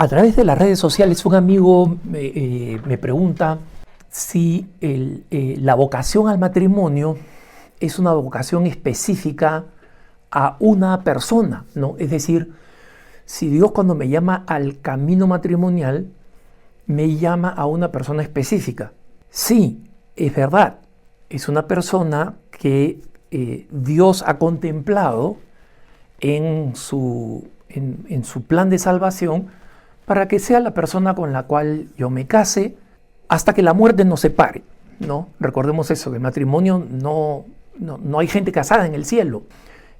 A través de las redes sociales un amigo me pregunta si la vocación al matrimonio es una vocación específica a una persona, ¿no? Es decir, si Dios cuando me llama al camino matrimonial, me llama a una persona específica. Sí, es verdad, es una persona que Dios ha contemplado en su plan de salvación para que sea la persona con la cual yo me case hasta que la muerte nos separe, ¿no? Recordemos eso, que el matrimonio no hay gente casada en el cielo.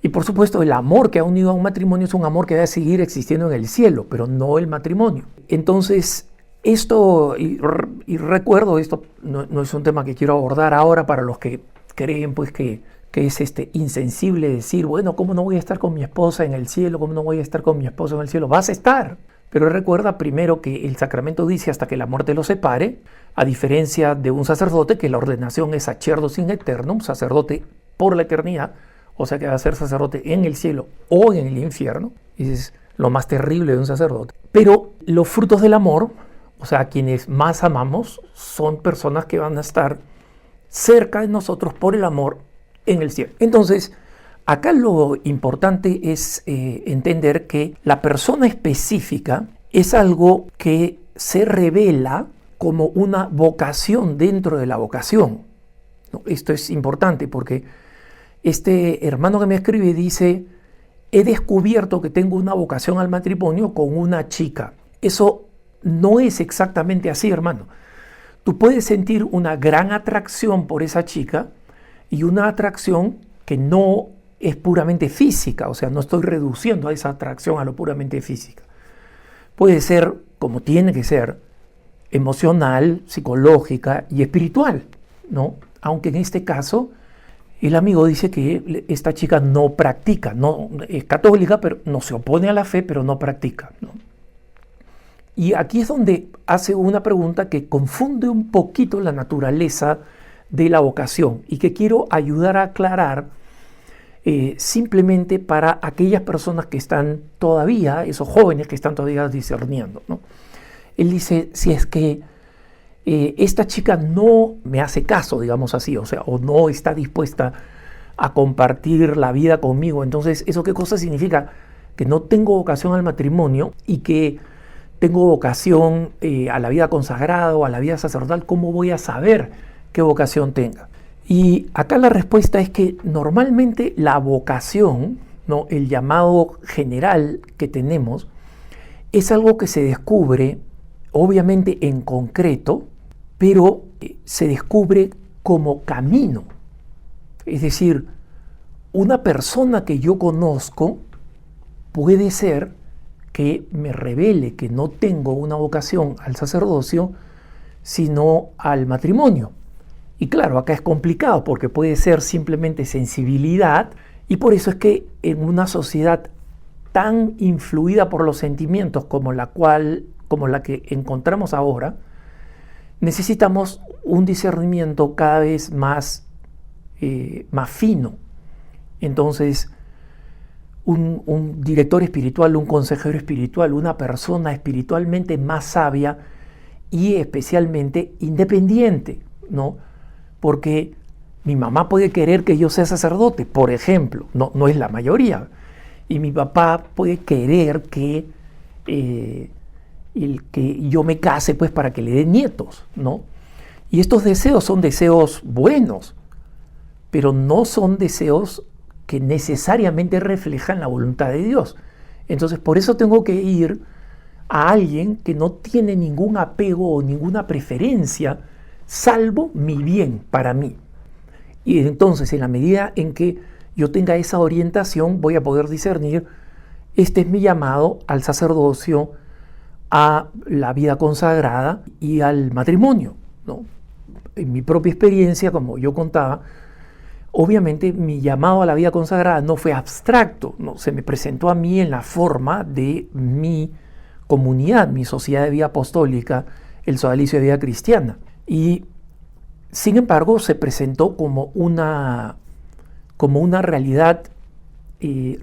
Y por supuesto el amor que ha unido a un matrimonio es un amor que va a seguir existiendo en el cielo, pero no el matrimonio. Entonces, esto, y recuerdo, esto no es un tema que quiero abordar ahora para los que creen pues que es insensible decir, bueno, ¿cómo no voy a estar con mi esposa en el cielo? ¿Cómo no voy a estar con mi esposo en el cielo? Vas a estar. Pero recuerda primero que el sacramento dice hasta que la muerte los separe, a diferencia de un sacerdote, que la ordenación es sacerdo in aeternum, sacerdote por la eternidad, o sea que va a ser sacerdote en el cielo o en el infierno. Y es lo más terrible de un sacerdote. Pero los frutos del amor, o sea, quienes más amamos, son personas que van a estar cerca de nosotros por el amor en el cielo. Entonces, acá lo importante es entender que la persona específica es algo que se revela como una vocación dentro de la vocación, ¿no? Esto es importante porque este hermano que me escribe dice, he descubierto que tengo una vocación al matrimonio con una chica. Eso no es exactamente así, hermano. Tú puedes sentir una gran atracción por esa chica y una atracción que no es puramente física, o sea, no estoy reduciendo a esa atracción a lo puramente física. Puede ser, como tiene que ser, emocional, psicológica y espiritual, ¿no? Aunque en este caso el amigo dice que esta chica no practica, no es católica, pero no se opone a la fe, pero no practica, ¿no? Y aquí es donde hace una pregunta que confunde un poquito la naturaleza de la vocación y que quiero ayudar a aclarar simplemente para aquellas personas que están todavía, esos jóvenes que están todavía discerniendo, ¿no? Él dice, si es que esta chica no me hace caso, digamos así, o sea, o no está dispuesta a compartir la vida conmigo, entonces, ¿eso qué cosa significa? Que no tengo vocación al matrimonio y que tengo vocación a la vida consagrada o a la vida sacerdotal. ¿Cómo voy a saber qué vocación tenga? Y acá la respuesta es que normalmente la vocación, ¿no? El llamado general que tenemos, es algo que se descubre, obviamente en concreto, pero se descubre como camino. Es decir, una persona que yo conozco puede ser que me revele que no tengo una vocación al sacerdocio, sino al matrimonio. Y claro, acá es complicado porque puede ser simplemente sensibilidad, y por eso es que en una sociedad tan influida por los sentimientos como la que encontramos ahora, necesitamos un discernimiento cada vez más fino. Entonces, un director espiritual, un consejero espiritual, una persona espiritualmente más sabia y especialmente independiente, ¿no? Porque mi mamá puede querer que yo sea sacerdote, por ejemplo, no es la mayoría, y mi papá puede querer que yo me case pues para que le dé nietos, ¿no? Y estos deseos son deseos buenos, pero no son deseos que necesariamente reflejan la voluntad de Dios. Entonces, por eso tengo que ir a alguien que no tiene ningún apego o ninguna preferencia, salvo mi bien para mí. Y entonces, en la medida en que yo tenga esa orientación, voy a poder discernir, este es mi llamado al sacerdocio, a la vida consagrada y al matrimonio, ¿no? En mi propia experiencia, como yo contaba, obviamente mi llamado a la vida consagrada no fue abstracto, ¿no? Se me presentó a mí en la forma de mi comunidad, mi sociedad de vida apostólica, el sodalicio de vida cristiana. Y sin embargo se presentó como una realidad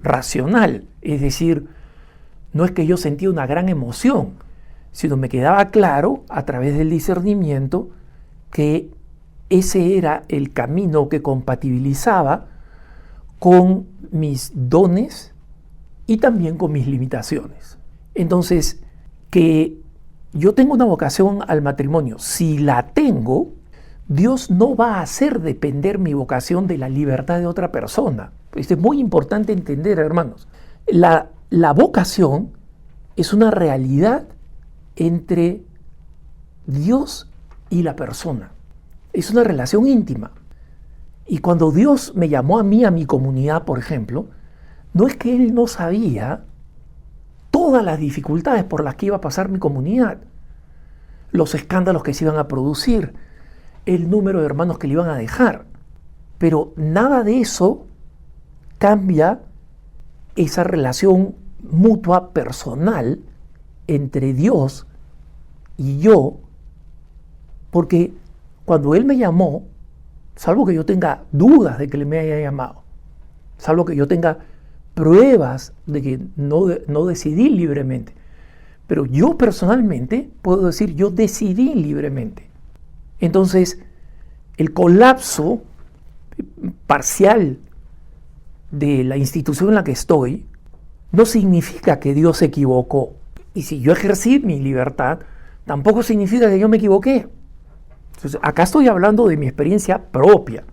racional, es decir, no es que yo sentía una gran emoción, sino me quedaba claro a través del discernimiento que ese era el camino que compatibilizaba con mis dones y también con mis limitaciones. Entonces, que yo tengo una vocación al matrimonio, si la tengo, Dios no va a hacer depender mi vocación de la libertad de otra persona. Esto es muy importante entender, hermanos. La vocación es una realidad entre Dios y la persona. Es una relación íntima. Y cuando Dios me llamó a mí, a mi comunidad, por ejemplo, no es que Él no sabía todas las dificultades por las que iba a pasar mi comunidad, los escándalos que se iban a producir, el número de hermanos que le iban a dejar. Pero nada de eso cambia esa relación mutua personal entre Dios y yo, porque cuando Él me llamó, salvo que yo tenga dudas de que Él me haya llamado, salvo que yo tenga pruebas de que no decidí libremente, pero yo personalmente puedo decir, yo decidí libremente. Entonces, el colapso parcial de la institución en la que estoy no significa que Dios se equivocó. Y si yo ejercí mi libertad, tampoco significa que yo me equivoqué. Entonces, acá estoy hablando de mi experiencia propia,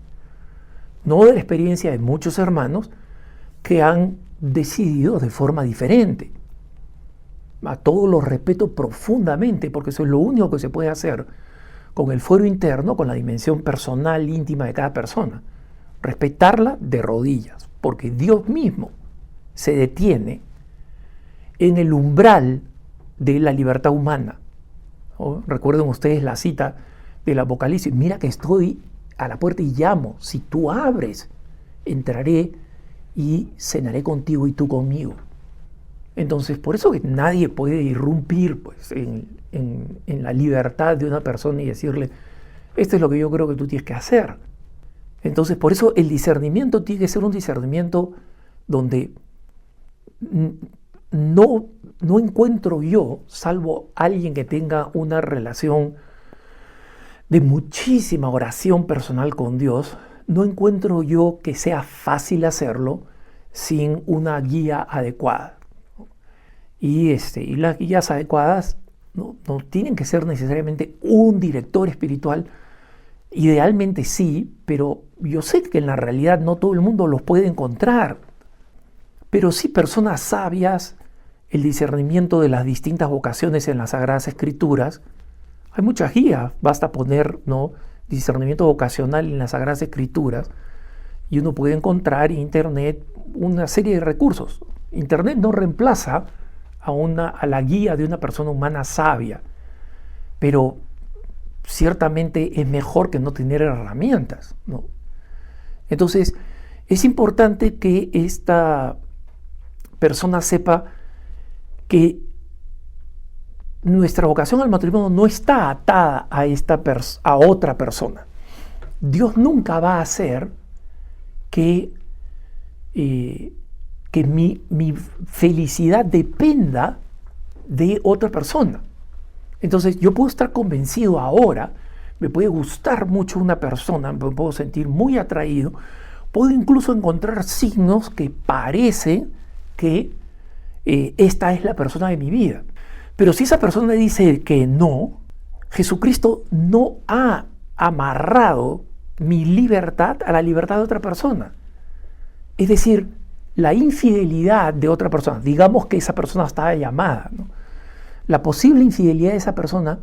no de la experiencia de muchos hermanos que han decidido de forma diferente. A todos los respeto profundamente, porque eso es lo único que se puede hacer con el fuero interno, con la dimensión personal, íntima de cada persona. Respetarla de rodillas, porque Dios mismo se detiene en el umbral de la libertad humana. ¿No? Recuerden ustedes la cita del Apocalipsis: mira que estoy a la puerta y llamo, si tú abres, entraré y cenaré contigo y tú conmigo. Entonces, por eso que nadie puede irrumpir pues, en la libertad de una persona y decirle, esto es lo que yo creo que tú tienes que hacer. Entonces, por eso el discernimiento tiene que ser un discernimiento donde no encuentro yo, salvo alguien que tenga una relación de muchísima oración personal con Dios, no encuentro yo que sea fácil hacerlo sin una guía adecuada. Y las guías adecuadas no tienen que ser necesariamente un director espiritual. Idealmente sí, pero yo sé que en la realidad no todo el mundo los puede encontrar. Pero sí personas sabias, el discernimiento de las distintas vocaciones en las Sagradas Escrituras. Hay muchas guías, basta poner discernimiento vocacional en las Sagradas Escrituras y uno puede encontrar en Internet una serie de recursos. Internet no reemplaza a la guía de una persona humana sabia, pero ciertamente es mejor que no tener herramientas, ¿no? Entonces, es importante que esta persona sepa que nuestra vocación al matrimonio no está atada a otra persona. Dios nunca va a hacer que mi felicidad dependa de otra persona. Entonces yo puedo estar convencido ahora, me puede gustar mucho una persona, me puedo sentir muy atraído, puedo incluso encontrar signos que parecen que esta es la persona de mi vida. Pero si esa persona dice que no, Jesucristo no ha amarrado mi libertad a la libertad de otra persona. Es decir, la infidelidad de otra persona, digamos que esa persona estaba llamada, ¿no? La posible infidelidad de esa persona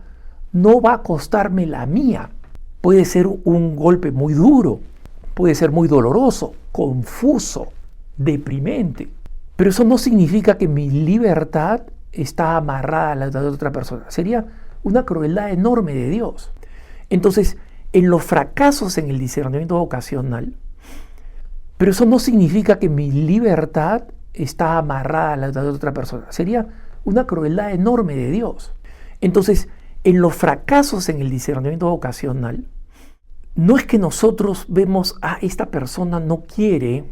no va a costarme la mía. Puede ser un golpe muy duro, puede ser muy doloroso, confuso, deprimente. Pero eso no significa que mi libertad está amarrada a la de otra persona. Sería una crueldad enorme de Dios. Entonces, en los fracasos en el discernimiento vocacional, pero eso no significa que mi libertad está amarrada a la de otra persona. Sería una crueldad enorme de Dios. Entonces, en los fracasos en el discernimiento vocacional, no es que nosotros vemos, esta persona no quiere,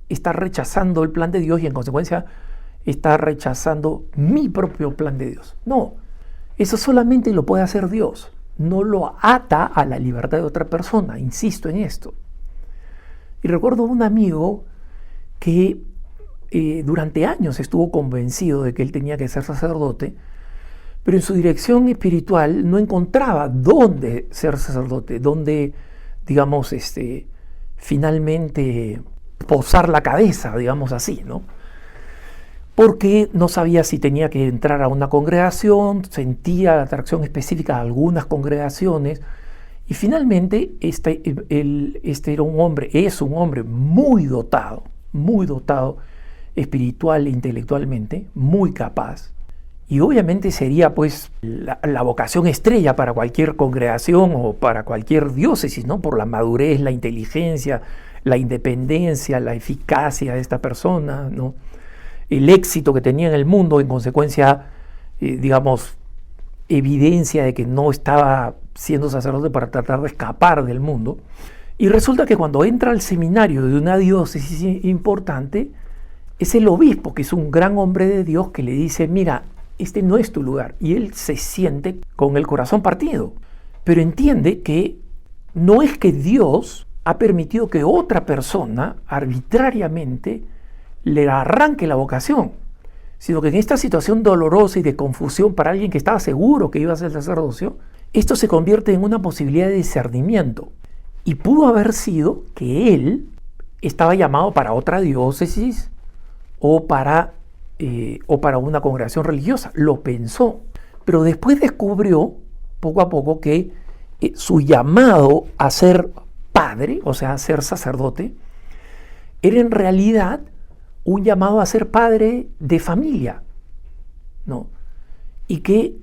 está rechazando el plan de Dios y en consecuencia está rechazando mi propio plan de Dios. No, Eso solamente lo puede hacer Dios. No lo ata a la libertad de otra persona, insisto en esto. Y recuerdo un amigo que durante años estuvo convencido de que él tenía que ser sacerdote, pero en su dirección espiritual no encontraba dónde ser sacerdote, dónde, digamos, finalmente posar la cabeza, digamos así, ¿no? Porque no sabía si tenía que entrar a una congregación, sentía la atracción específica a algunas congregaciones, y finalmente este era un hombre, es un hombre muy dotado espiritual e intelectualmente, muy capaz, y obviamente sería pues la vocación estrella para cualquier congregación o para cualquier diócesis, ¿no? Por la madurez, la inteligencia, la independencia, la eficacia de esta persona, ¿no? El éxito que tenía en el mundo, en consecuencia, digamos, evidencia de que no estaba siendo sacerdote para tratar de escapar del mundo. Y resulta que cuando entra al seminario de una diócesis importante, es el obispo, que es un gran hombre de Dios, que le dice, mira, este no es tu lugar. Y él se siente con el corazón partido, pero entiende que no es que Dios ha permitido que otra persona arbitrariamente le arranque la vocación, sino que en esta situación dolorosa y de confusión para alguien que estaba seguro que iba a ser sacerdocio, esto se convierte en una posibilidad de discernimiento. Y pudo haber sido que él estaba llamado para otra diócesis o para una congregación religiosa. Lo pensó, pero después descubrió poco a poco que su llamado a ser padre, o sea, a ser sacerdote, era en realidad un llamado a ser padre de familia, ¿no? Y que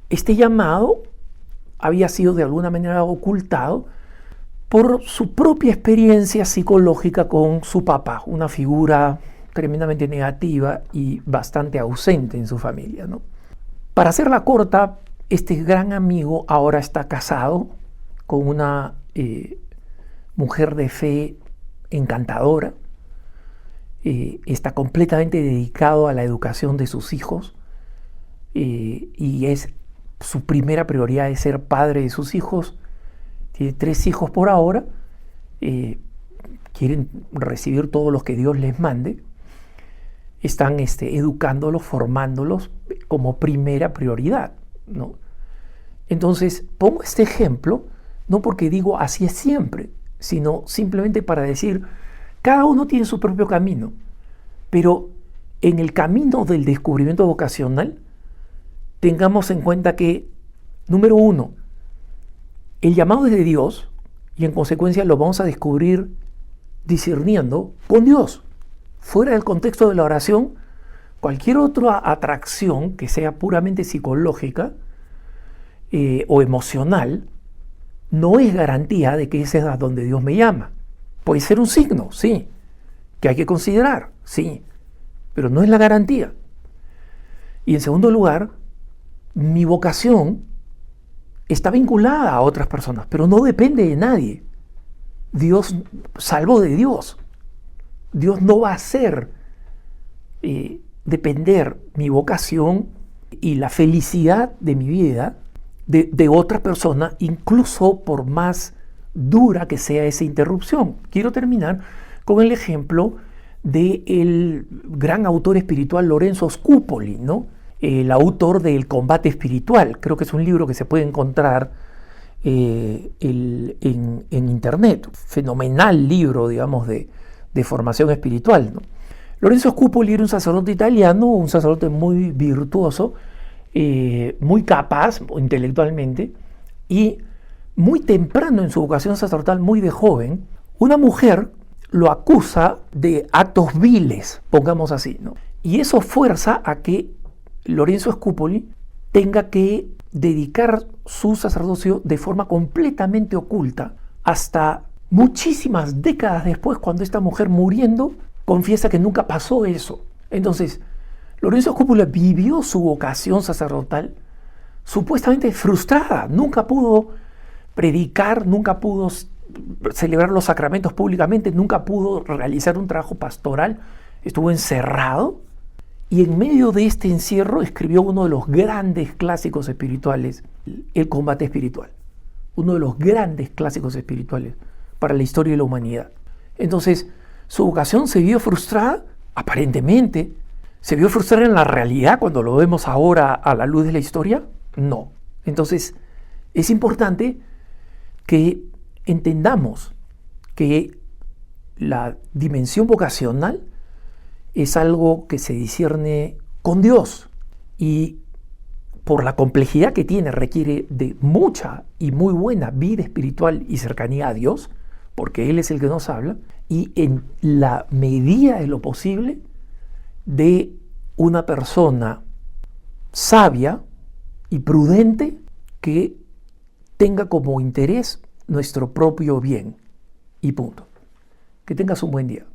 este llamado había sido de alguna manera ocultado por su propia experiencia psicológica con su papá, una figura tremendamente negativa y bastante ausente en su familia, ¿no? Para hacerla corta, este gran amigo ahora está casado con una mujer de fe encantadora, está completamente dedicado a la educación de sus hijos, y su primera prioridad es ser padre de sus hijos. Tiene 3 hijos por ahora, quieren recibir todos los que Dios les mande, están educándolos, formándolos como primera prioridad, ¿no? Entonces pongo este ejemplo no porque digo así es siempre, sino simplemente para decir, cada uno tiene su propio camino, pero en el camino del descubrimiento vocacional tengamos en cuenta que, número 1, el llamado es de Dios y en consecuencia lo vamos a descubrir discerniendo con Dios. Fuera del contexto de la oración, cualquier otra atracción que sea puramente psicológica o emocional no es garantía de que ese es a donde Dios me llama. Puede ser un signo, sí, que hay que considerar, sí, pero no es la garantía. Y en segundo lugar, mi vocación está vinculada a otras personas, pero no depende de nadie. Dios, salvo de Dios. Dios no va a hacer depender mi vocación y la felicidad de mi vida de otra persona, incluso por más dura que sea esa interrupción. Quiero terminar con el ejemplo del gran autor espiritual Lorenzo Scupoli, ¿no? El autor del Combate Espiritual. Creo que es un libro que se puede encontrar en internet. Fenomenal libro, digamos, de formación espiritual, ¿no? Lorenzo Scupoli era un sacerdote italiano, un sacerdote muy virtuoso, muy capaz intelectualmente, y muy temprano en su vocación sacerdotal, muy de joven, una mujer lo acusa de actos viles, pongamos así, ¿no? Y eso fuerza a que Lorenzo Scupoli tenga que dedicar su sacerdocio de forma completamente oculta hasta muchísimas décadas después, cuando esta mujer, muriendo, confiesa que nunca pasó eso. Entonces, Lorenzo Scupoli vivió su vocación sacerdotal supuestamente frustrada, nunca pudo predicar, nunca pudo celebrar los sacramentos públicamente, nunca pudo realizar un trabajo pastoral, estuvo encerrado, Y en medio de este encierro escribió uno de los grandes clásicos espirituales, El combate espiritual. Uno de los grandes clásicos espirituales para la historia de la humanidad. Entonces, su vocación se vio frustrada, aparentemente. ¿Se vio frustrada en la realidad cuando lo vemos ahora a la luz de la historia? No. Entonces, es importante que entendamos que la dimensión vocacional es algo que se discierne con Dios y por la complejidad que tiene requiere de mucha y muy buena vida espiritual y cercanía a Dios, porque Él es el que nos habla, y en la medida de lo posible de una persona sabia y prudente que tenga como interés nuestro propio bien. Y punto. Que tengas un buen día.